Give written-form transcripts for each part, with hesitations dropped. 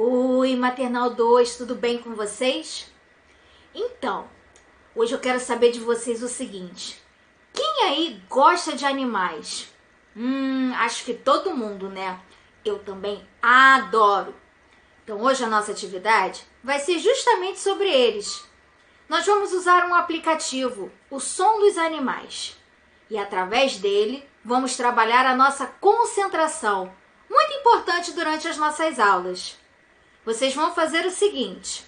Oi, Maternal 2, tudo bem com vocês? Então, hoje eu quero saber de vocês o seguinte: quem aí gosta de animais? Acho que todo mundo, né? Eu também adoro. Então, hoje a nossa atividade vai ser justamente sobre eles. Nós vamos usar um aplicativo, o Som dos Animais. E através dele, vamos trabalhar a nossa concentração, muito importante durante as nossas aulas. Vocês vão fazer o seguinte: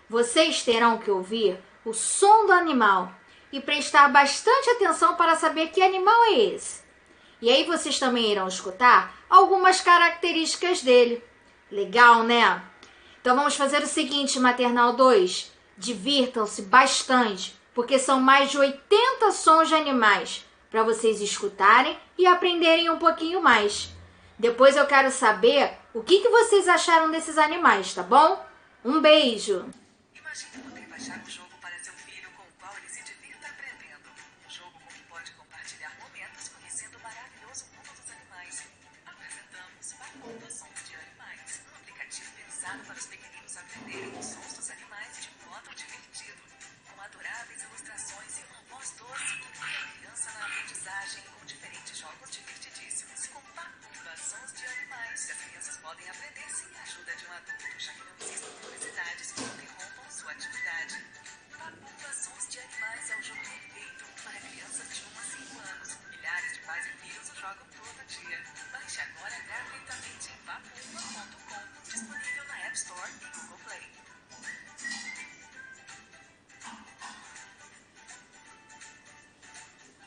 vocês terão que ouvir o som do animal e prestar bastante atenção para saber que animal é esse. E aí vocês também irão escutar algumas características dele. Legal, né? Então vamos fazer o seguinte, Maternal 2. Divirtam-se bastante, porque são mais de 80 sons de animais para vocês escutarem e aprenderem um pouquinho mais. Depois eu quero saber o que vocês acharam desses animais, tá bom? Um beijo! Imagine poder baixar o jogo